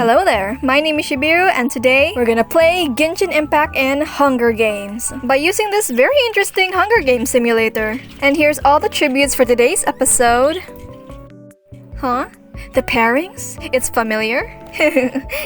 Hello there, my name is Shibirulv and today we're gonna play Genshin Impact in Hunger Games by using this very interesting Hunger Games simulator. And here's all the tributes for today's episode. Huh? The pairings? It's familiar?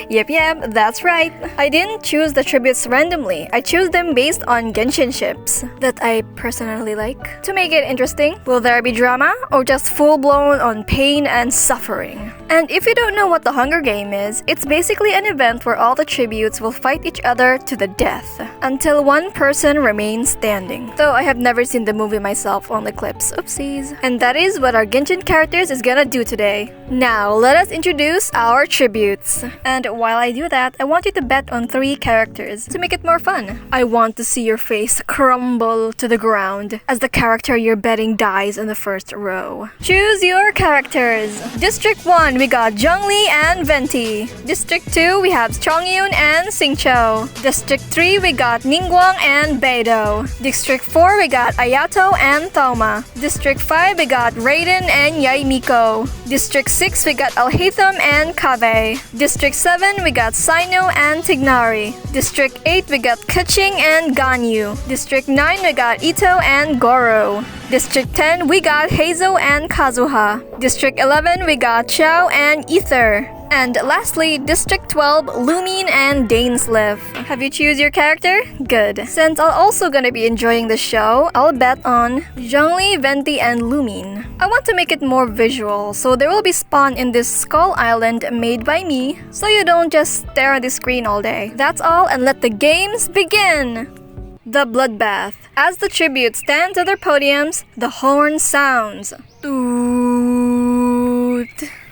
Yep, that's right. I didn't choose the tributes randomly. I chose them based on Genshin ships that I personally like. To make it interesting, will there be drama or just full-blown on pain and suffering? And if you don't know what the Hunger Game is, it's basically an event where all the tributes will fight each other to the death until one person remains standing. Though I have never seen the movie myself, only clips. Oopsies. And that is what our Genshin characters is gonna do today. Now, let us introduce our tributes. And while I do that, I want you to bet on 3 characters to make it more fun. I want to see your face crumble to the ground as the character you're betting dies in the first row. Choose your characters. District 1, we got Zhongli and Venti. District 2, we have Chongyun and Xingqiu. District 3, we got Ningguang and Beidou. District 4, we got Ayato and Thoma. District 5, we got Raiden and Yaimiko. District 6, we got Haitham and Kaveh. District 7, we got Sino and Tignari. District 8, we got Keqing and Ganyu. District 9, we got Ito and Goro. District 10, we got Heizou and Kazuha. District 11, we got Xiao and Ether. And lastly, District 12, Lumine and Dainsleif. Have you choose your character? Good. Since I'm also gonna be enjoying the show, I'll bet on Zhongli, Venti, and Lumine. I want to make it more visual, so there will be spawn in this skull island made by me, so you don't just stare at the screen all day. That's all, and let the games begin! The Bloodbath. As the tributes stand to their podiums, the horn sounds. Toot.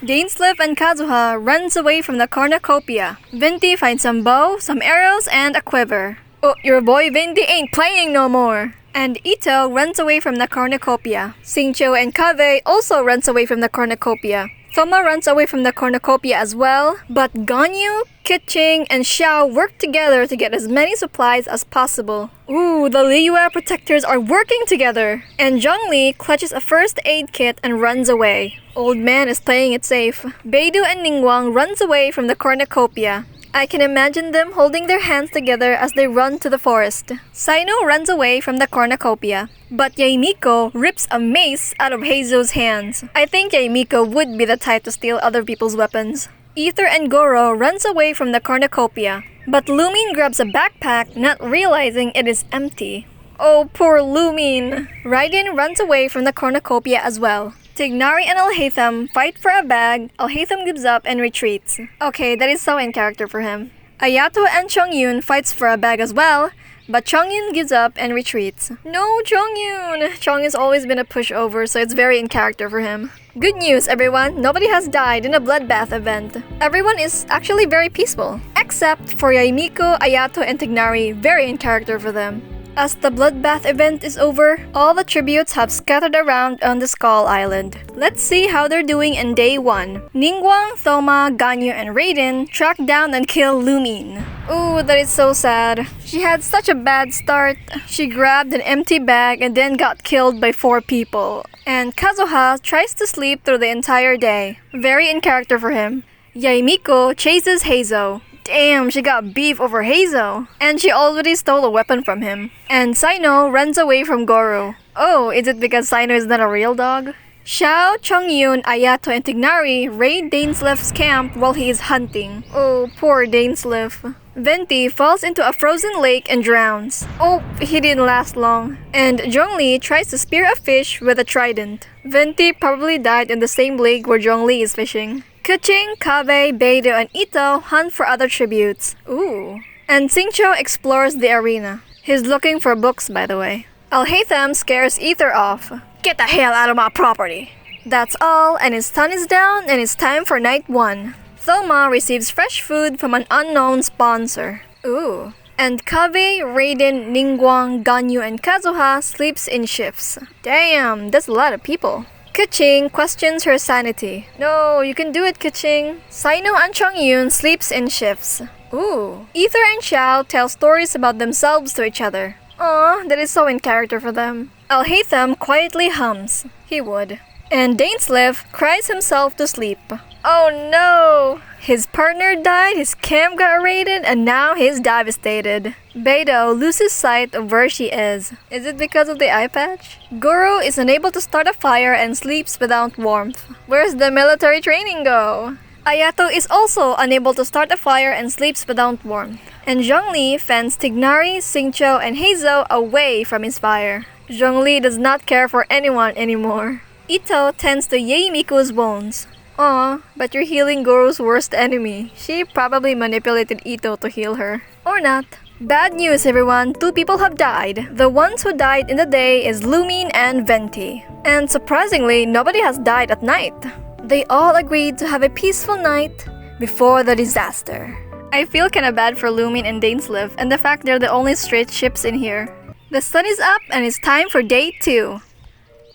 Dainsleif and Kazuha runs away from the cornucopia. Venti finds some bow, some arrows, and a quiver. Oh, your boy Venti ain't playing no more. And Ito runs away from the cornucopia. Xingqiu and Kaveh also runs away from the cornucopia. Thoma runs away from the cornucopia as well, but Ganyu, Keqing, and Xiao work together to get as many supplies as possible. Ooh, the Liyue protectors are working together! And Zhongli clutches a first aid kit and runs away. Old man is playing it safe. Beidou and Ningguang runs away from the cornucopia. I can imagine them holding their hands together as they run to the forest. Sino runs away from the cornucopia. But Yaimiko rips a mace out of Heizou's hands. I think Yaimiko would be the type to steal other people's weapons. Ether and Goro runs away from the cornucopia. But Lumine grabs a backpack, not realizing it is empty. Oh, poor Lumine! Raiden runs away from the cornucopia as well. Tignari and Haitham fight for a bag. Haitham gives up and retreats. Okay, that is so in character for him. Ayato and Chongyun fights for a bag as well, but Chongyun gives up and retreats. No, Chongyun! Chongyun's always been a pushover, so it's very in character for him. Good news, everyone! Nobody has died in a bloodbath event. Everyone is actually very peaceful. Except for Yaimiko, Ayato, and Tignari, very in character for them. As the bloodbath event is over, all the tributes have scattered around on the Skull Island. Let's see how they're doing in day 1. Ningguang, Thoma, Ganyu, and Raiden track down and kill Lumine. Ooh, that is so sad. She had such a bad start. She grabbed an empty bag and then got killed by 4 people. And Kazuha tries to sleep through the entire day. Very in character for him. Yaimiko chases Heizou. Damn, she got beef over Heizou. And she already stole a weapon from him. And Sino runs away from Goro. Oh, is it because Sino is not a real dog? Xiao, Chongyun, Ayato, and Tignari raid Dainsleif's camp while he is hunting. Oh, poor Dainsleif. Venti falls into a frozen lake and drowns. Oh, he didn't last long. And Zhongli tries to spear a fish with a trident. Venti probably died in the same lake where Zhongli is fishing. Keqing, Kaveh, Beidou, and Ito hunt for other tributes. Ooh. And Xingqiu explores the arena. He's looking for books, by the way. Haitham scares Ether off. Get the hell out of my property! That's all, and his sun is down, and it's time for night 1. Thoma receives fresh food from an unknown sponsor. Ooh. And Kaveh, Raiden, Ningguang, Ganyu, and Kazuha sleeps in shifts. Damn, that's a lot of people. Keqing questions her sanity. No, you can do it, Keqing. Sino and Chongyun sleeps in shifts. Ooh. Ether and Xiao tell stories about themselves to each other. Aw, that is so in character for them. Haitham quietly hums. He would. And Dainslev cries himself to sleep. Oh no! His partner died, his camp got raided, and now he's devastated. Beidou loses sight of where she is. Is it because of the eye patch? Goro is unable to start a fire and sleeps without warmth. Where's the military training go? Ayato is also unable to start a fire and sleeps without warmth. And Zhongli fends Tignari, Xingqiu, and Heizou away from his fire. Zhongli does not care for anyone anymore. Ito tends to Yeimiko's wounds. Aw, but you're healing Goro's worst enemy. She probably manipulated Ito to heal her. Or not. Bad news everyone, 2 people have died. The ones who died in the day is Lumin and Venti. And surprisingly, nobody has died at night. They all agreed to have a peaceful night before the disaster. I feel kinda bad for Lumin and Dainslev and the fact they're the only straight ships in here. The sun is up and it's time for day 2.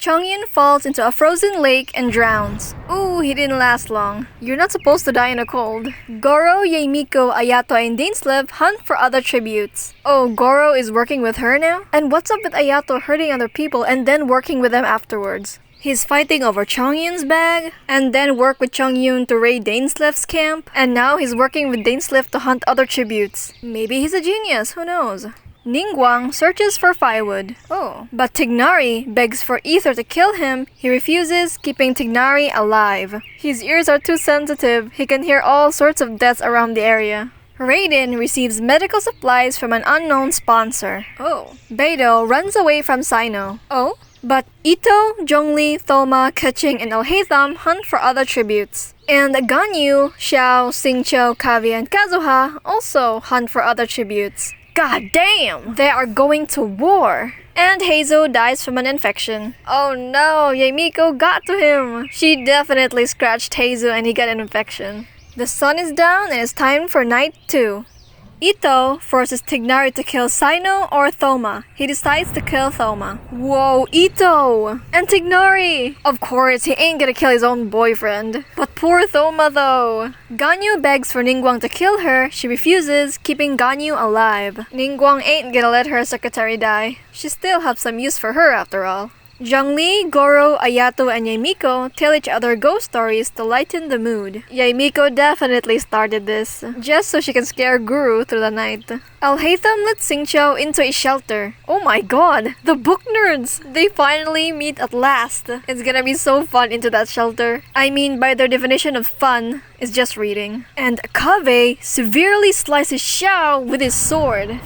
Chongyun falls into a frozen lake and drowns. Ooh, he didn't last long. You're not supposed to die in a cold. Goro, Yeimiko, Ayato, and Dainslev hunt for other tributes. Oh, Goro is working with her now? And what's up with Ayato hurting other people and then working with them afterwards? He's fighting over Chongyun's bag, and then work with Chongyun to raid Dainslev's camp, and now he's working with Dainslev to hunt other tributes. Maybe he's a genius, who knows? Ningguang searches for firewood. Oh. But Tignari begs for Ether to kill him. He refuses, keeping Tignari alive. His ears are too sensitive. He can hear all sorts of deaths around the area. Raiden receives medical supplies from an unknown sponsor. Oh. Beidou runs away from Sino. Oh. But Ito, Zhongli, Thoma, Keqing, and Haitham hunt for other tributes. And Ganyu, Xiao, Xingqiu, Kavi, and Kazuha also hunt for other tributes. God damn! They are going to war! And Heizou dies from an infection. Oh no, Yeimiko got to him! She definitely scratched Heizou and he got an infection. The sun is down and it's time for night 2. Ito forces Tignari to kill Sino or Thoma. He decides to kill Thoma. Whoa, Ito! And Tignari! Of course, he ain't gonna kill his own boyfriend. But poor Thoma though. Ganyu begs for Ningguang to kill her. She refuses, keeping Ganyu alive. Ningguang ain't gonna let her secretary die. She still have some use for her after all. Zhongli, Goro, Ayato, and Yeimiko tell each other ghost stories to lighten the mood. Yeimiko definitely started this, just so she can scare Guru through the night. Haitham lets Xingqiu into a shelter. Oh my god, the book nerds! They finally meet at last. It's gonna be so fun into that shelter. I mean, by their definition of fun, it's just reading. And Kaveh severely slices Xiao with his sword.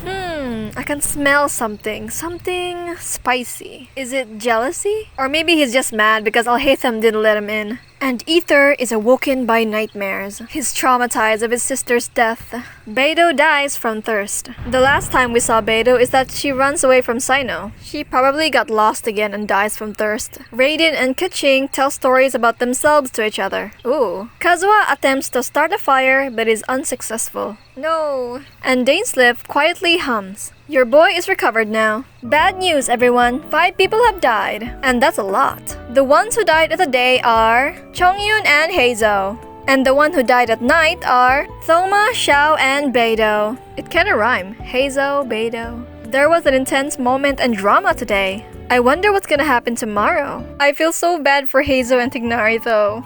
I can smell something. Something spicy. Is it jealousy? Or maybe he's just mad because Haitham didn't let him in. And Ether is awoken by nightmares. He's traumatized of his sister's death. Beidou dies from thirst. The last time we saw Beidou is that she runs away from Sino. She probably got lost again and dies from thirst. Raiden and Keqing tell stories about themselves to each other. Ooh. Kazuha attempts to start a fire but is unsuccessful. No. And Dainslev quietly hums. Your boy is recovered now. Bad news everyone, 5 people have died. And that's a lot. The ones who died at the day are Chongyun and Heizou. And the one who died at night are Thoma, Xiao, and Beidou. It kinda rhyme. Heizou, Beidou. There was an intense moment and drama today. I wonder what's gonna happen tomorrow. I feel so bad for Heizou and Tignari though.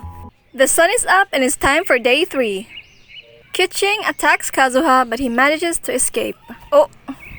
The sun is up and it's time for day 3. Keqing attacks Kazuha but he manages to escape. Oh.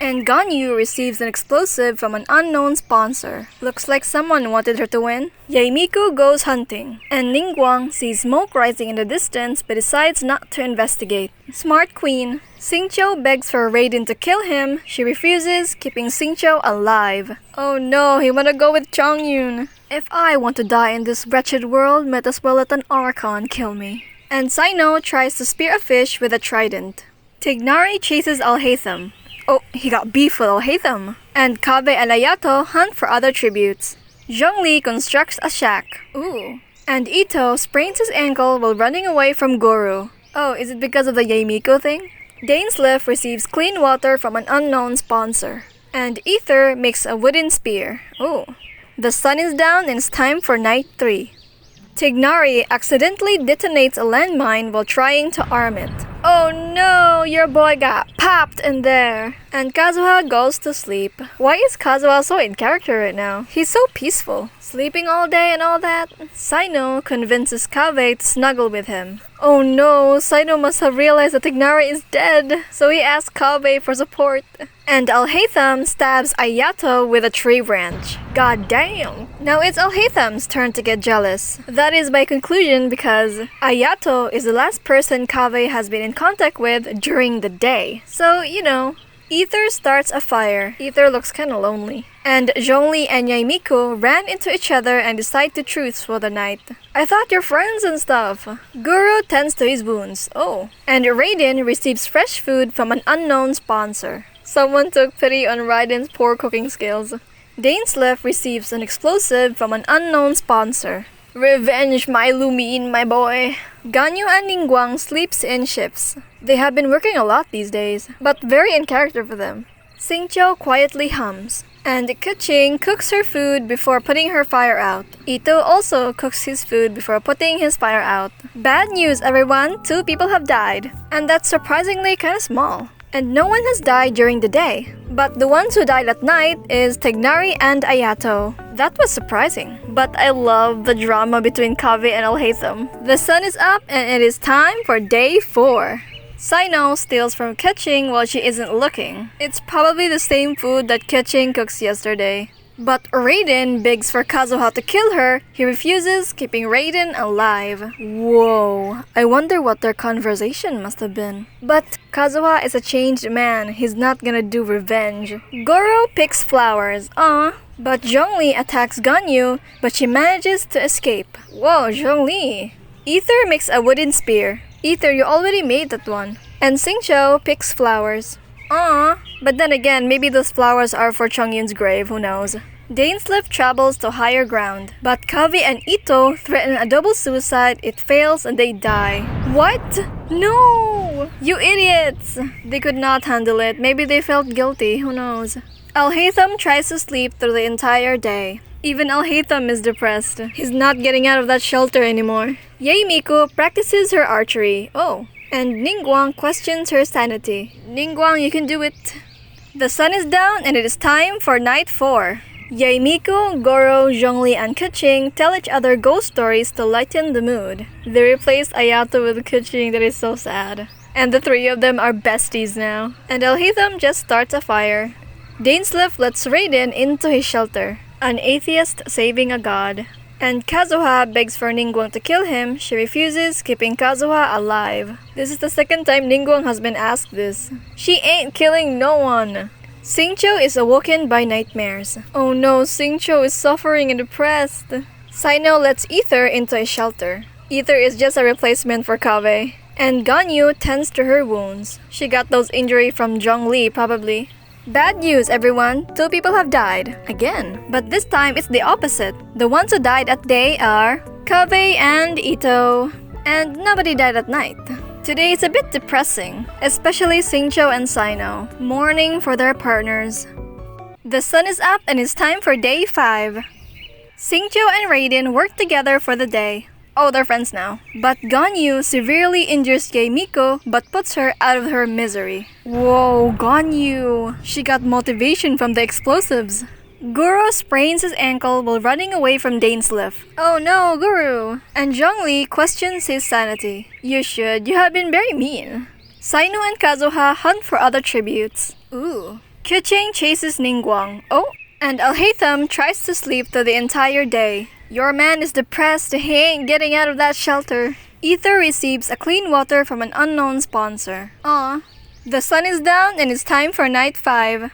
And Ganyu receives an explosive from an unknown sponsor. Looks like someone wanted her to win. Yeimiko goes hunting. And Ningguang sees smoke rising in the distance but decides not to investigate. Smart queen. Xingqiu begs for Raiden to kill him. She refuses, keeping Xingqiu alive. Oh no, he wanna go with Chongyun. If I want to die in this wretched world, might as well let an Archon kill me. And Sino tries to spear a fish with a trident. Tignari chases Haitham. Oh, he got beef with Haitham. And Kaveh and Ayato hunt for other tributes. Zhongli constructs a shack. Ooh. And Ito sprains his ankle while running away from Guru. Oh, is it because of the Yeimiko thing? Dainslev receives clean water from an unknown sponsor. And Ether makes a wooden spear. Ooh. The sun is down and it's time for night 3. Tignari accidentally detonates a landmine while trying to arm it. Oh no, your boy got popped in there. And Kazuha goes to sleep. Why is Kazuha so in character right now? He's so peaceful. Sleeping all day and all that. Saino convinces Kaveh to snuggle with him. Oh no, Saino must have realized that Tignari is dead. So he asks Kaveh for support. And Alhaitham stabs Ayato with a tree branch. God damn. Now it's Alhaitham's turn to get jealous. That is by conclusion because Ayato is the last person Kaveh has been in contact with during the day. So, you know, Ether starts a fire. Ether looks kinda lonely. And Zhongli and Yaimiko ran into each other and decide to truce for the night. I thought you're friends and stuff. Guru tends to his wounds. Oh. And Raiden receives fresh food from an unknown sponsor. Someone took pity on Raiden's poor cooking skills. Dainslev receives an explosive from an unknown sponsor. Revenge, my Lumine, my boy. Ganyu and Ningguang sleeps in shifts. They have been working a lot these days, but very in character for them. Xingqiu quietly hums. And Keqing cooks her food before putting her fire out. Ito also cooks his food before putting his fire out. Bad news, everyone. 2 people have died. And that's surprisingly kinda small. And no one has died during the day. But the ones who died at night is Tignari and Ayato. That was surprising. But I love the drama between Kaveh and Alhaitham. The sun is up and it is time for day 4. Saino steals from Keqing while she isn't looking. It's probably the same food that Keqing cooks yesterday. But Raiden begs for Kazuha to kill her. He refuses, keeping Raiden alive. Whoa, I wonder what their conversation must have been. But Kazuha is a changed man. He's not gonna do revenge. Goro picks flowers. But Zhongli attacks Ganyu, but she manages to escape. Whoa, Zhongli. Ether makes a wooden spear. Ether, you already made that one. And Xingqiu picks flowers. But then again, maybe those flowers are for Chongyun's grave, who knows. Dainslev travels to higher ground, but Kaveh and Ito threaten a double suicide, it fails and they die. What? No! You idiots! They could not handle it, maybe they felt guilty, who knows. Alhaitham tries to sleep through the entire day. Even Alhaitham is depressed. He's not getting out of that shelter anymore. Yaimiko practices her archery. Oh. And Ningguang questions her sanity. Ningguang, you can do it. The sun is down and it is time for night 4. Yaimiko, Goro, Zhongli, and Keqing tell each other ghost stories to lighten the mood. They replaced Ayato with Keqing, that is so sad. And the 3 of them are besties now. And Alhaitham just starts a fire. Dainslev lets Raiden into his shelter. An atheist saving a god. And Kazuha begs for Ningguang to kill him. She refuses, keeping Kazuha alive. This is the second time Ningguang has been asked this. She ain't killing no one. Xingqiu is awoken by nightmares. Oh no, Xingqiu is suffering and depressed. Saino lets Ether into a shelter. Ether is just a replacement for Kaveh. And Ganyu tends to her wounds. She got those injuries from Zhongli probably. Bad news, everyone. 2 people have died. Again. But this time it's the opposite. The ones who died at day are Kaveh and Ito. And nobody died at night. Today is a bit depressing, especially Xingqiu and Saino, mourning for their partners. The sun is up and it's time for day 5. Xingqiu and Raiden work together for the day. Oh, they're friends now. But Ganyu severely injures Yaimiko but puts her out of her misery. Whoa, Ganyu! She got motivation from the explosives. Guru sprains his ankle while running away from Dainslev. Oh no, Guru! And Zhongli questions his sanity. You should, you have been very mean. Saino and Kazuha hunt for other tributes. Ooh. Keqing chases Ningguang. Oh! And Alhaitham tries to sleep through the entire day. Your man is depressed, he ain't getting out of that shelter. Ether receives a clean water from an unknown sponsor. Aw. The sun is down and it's time for night 5.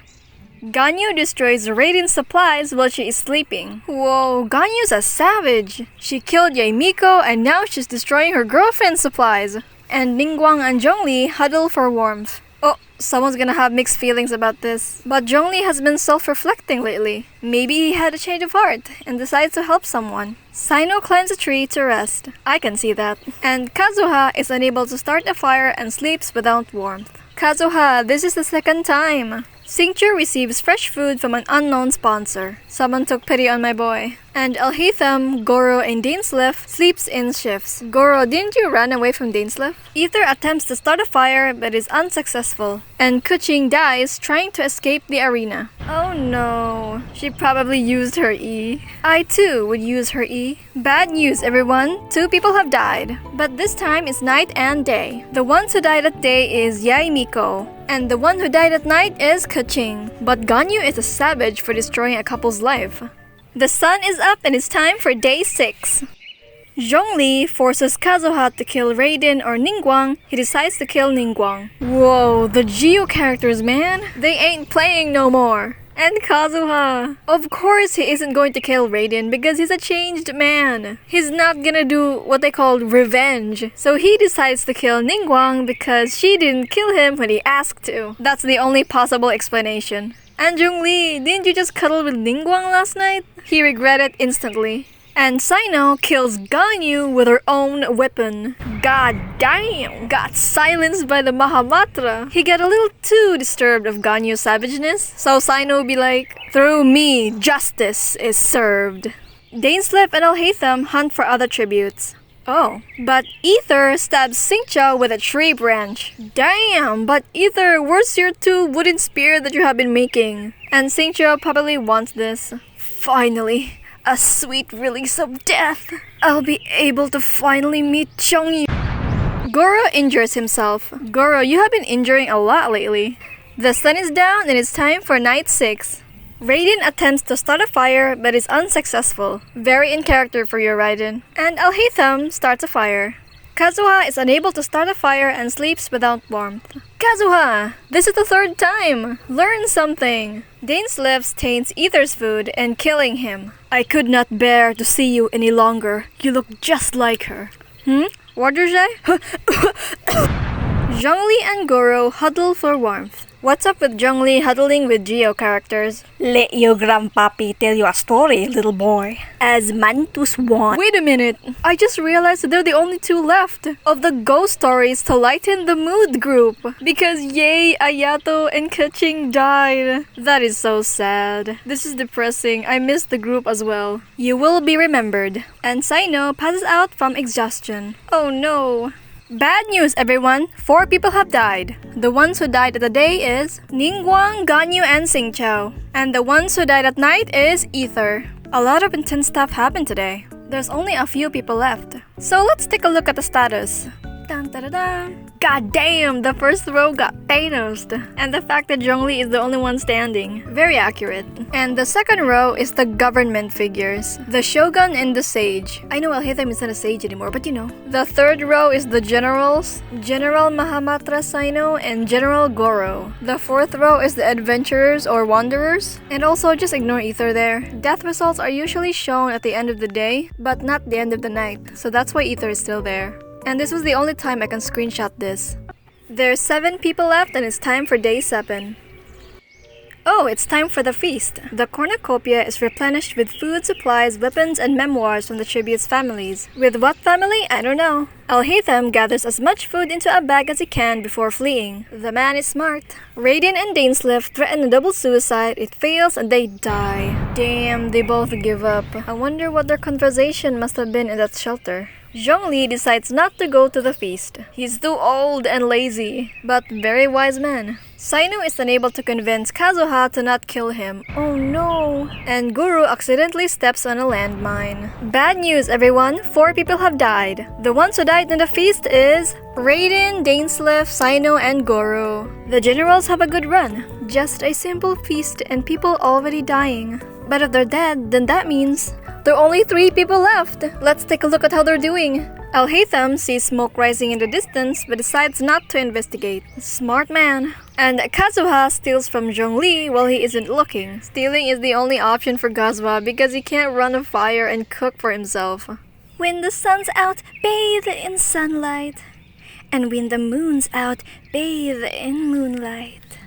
Ganyu destroys Raiden's supplies while she is sleeping. Whoa, Ganyu's a savage. She killed Yaimiko and now she's destroying her girlfriend's supplies. And Ningguang and Zhongli huddle for warmth. Oh, someone's gonna have mixed feelings about this. But Zhongli has been self-reflecting lately. Maybe he had a change of heart and decides to help someone. Saino climbs a tree to rest. I can see that. And Kazuha is unable to start a fire and sleeps without warmth. Kazuha, this is the second time. Xingqiu receives fresh food from an unknown sponsor. Someone took pity on my boy. And Haitham, Goro, and Dainsleif sleeps in shifts. Goro, didn't you run away from Dainsleif? Ether attempts to start a fire but is unsuccessful. And Kuching dies trying to escape the arena. Oh no, she probably used her E. I too would use her E. Bad news everyone, 2 people have died. But this time it's night and day. The ones who died at day is Yae Miko. And the one who died at night is Kuching. But Ganyu is a savage for destroying a couple's life. The sun is up and it's time for day 6. Zhongli forces Kazuha to kill Raiden or Ningguang. He decides to kill Ningguang. Whoa, the Geo characters, man. They ain't playing no more. And Kazuha. Of course he isn't going to kill Raiden because he's a changed man. He's not gonna do what they call revenge. So he decides to kill Ningguang because she didn't kill him when he asked to. That's the only possible explanation. And Zhongli, didn't you just cuddle with Ningguang last night? He regretted instantly. And Sino kills Ganyu with her own weapon. God damn! Got silenced by the Mahamatra. He got a little too disturbed of Ganyu's savageness. So Sino be like, through me, justice is served. Dainsleif and Haitham hunt for other tributes. Oh, but Ether stabs Xingqiu with a tree branch. Damn, but Ether, where's your 2 wooden spear that you have been making? And Xingqiu probably wants this. Finally, a sweet release of death. I'll be able to finally meet Chongyu. Goro injures himself. Goro, you have been injuring a lot lately. The sun is down and it's time for night 6. Raiden attempts to start a fire but is unsuccessful. Very in character for your Raiden. And Haitham starts a fire. Kazuha is unable to start a fire and sleeps without warmth. Kazuha! This is the 3rd time! Learn something! Dainsleif stains Ether's food and killing him. I could not bear to see you any longer. You look just like her. What did you say? Zhongli and Goro huddle for warmth. What's up with Zhongli huddling with Geo characters? Let your grandpappy tell you a story, little boy. As Mantus won. Wait a minute. I just realized that they're the only 2 left of the ghost stories to lighten the mood group. Because Yae, Ayato, and Kuching died. That is so sad. This is depressing. I miss the group as well. You will be remembered. And Sino passes out from exhaustion. Oh no. Bad news everyone, 4 people have died. The ones who died at the day is Ningguang, Ganyu, and Xingqiu. And the ones who died at night is Ether. A lot of intense stuff happened today. There's only a few people left. So let's take a look at the status. Dun, dun, dun, dun. God damn, the first row got Thanos'd. And the fact that Zhongli is the only one standing. Very accurate. And the second row is the government figures. The Shogun and the Sage. I know Haitham isn't a sage anymore, but you know. The third row is the generals. General Mahamatra Sino and General Goro. The fourth row is the adventurers or wanderers. And also just ignore Ether there. Death results are usually shown at the end of the day, but not the end of the night. So that's why Ether is still there. And this was the only time I can screenshot this. There's 7 people left and it's time for day 7. Oh, it's time for the feast. The cornucopia is replenished with food, supplies, weapons, and memoirs from the tribute's families. With what family? I don't know. Haitham gathers as much food into a bag as he can before fleeing. The man is smart. Raiden and Dainsleif threaten a double suicide. It fails and they die. Damn, they both give up. I wonder what their conversation must have been in that shelter. Zhongli decides not to go to the feast. He's too old and lazy, but very wise man. Sino is unable to convince Kazuha to not kill him. Oh no! And Guru accidentally steps on a landmine. Bad news everyone, 4 people have died. The ones who died in the feast is Raiden, Dainsleif, Sino, and Goro. The generals have a good run. Just a simple feast and people already dying. But if they're dead, then that means there are only 3 people left. Let's take a look at how they're doing. Haitham sees smoke rising in the distance but decides not to investigate. Smart man. And Kazuha steals from Zhongli while he isn't looking. Stealing is the only option for Kazuha because he can't run a fire and cook for himself. When the sun's out, bathe in sunlight. And when the moon's out, bathe in moonlight.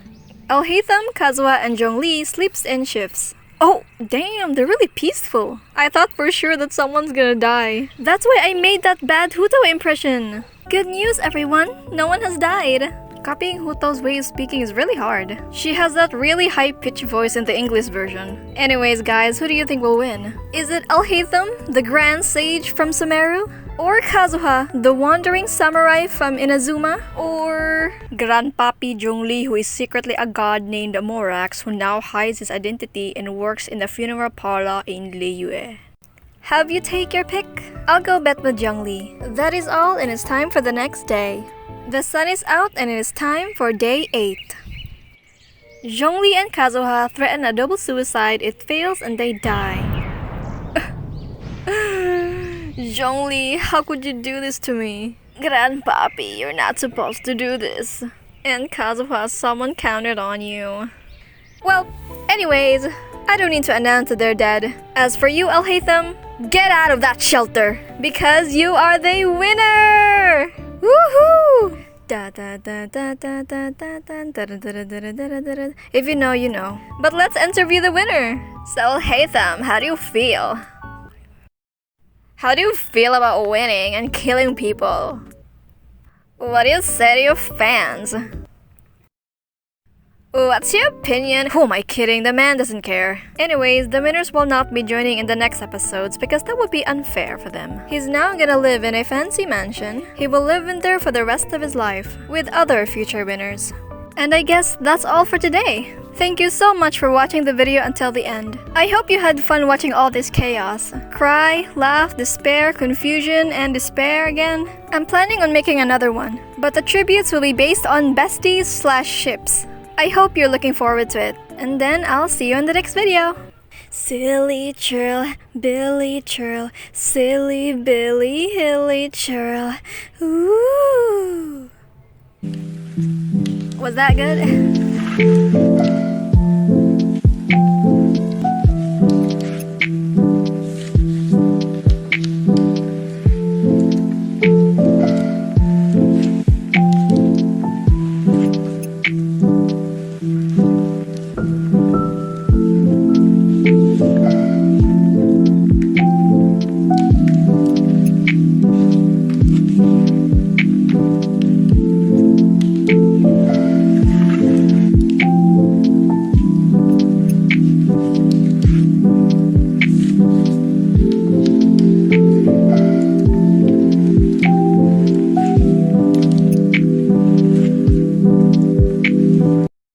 Haitham, Kazuha, and Zhongli sleeps in shifts. Oh, damn, they're really peaceful. I thought for sure that someone's gonna die. That's why I made that bad Huto impression. Good news, everyone. No one has died. Copying Huto's way of speaking is really hard. She has that really high-pitched voice in the English version. Anyways, guys, who do you think will win? Is it Haitham, the Grand Sage from Sumeru? Or Kazuha, the wandering samurai from Inazuma? Or Grandpapi Zhongli, who is secretly a god named Morax, who now hides his identity and works in the funeral parlor in Liyue. Have you take your pick? I'll go bet with Zhongli. That is all, and it's time for the next day. The sun is out and it is time for day 8. Zhongli and Kazuha threaten a double suicide. It fails and they die. Zhongli, how could you do this to me? Grandpapi, you're not supposed to do this. And Kazuha, someone counted on you. Well, anyways, I don't need to announce that they're dead. As for you, Haitham, get out of that shelter, because you are the winner! Woohoo! If you know, you know. But let's interview the winner. So, Haitham, how do you feel? How do you feel about winning and killing people? What do you say to your fans? What's your opinion? Who am I kidding? The man doesn't care. Anyways, the winners will not be joining in the next episodes because that would be unfair for them. He's now gonna live in a fancy mansion. He will live in there for the rest of his life with other future winners. And I guess that's all for today. Thank you so much for watching the video until the end. I hope you had fun watching all this chaos. Cry, laugh, despair, confusion, and despair again. I'm planning on making another one, but the tributes will be based on besties/ships. I hope you're looking forward to it, and then I'll see you in the next video. Silly churl, Billy churl, silly Billy hilly churl. Ooh. Was that good?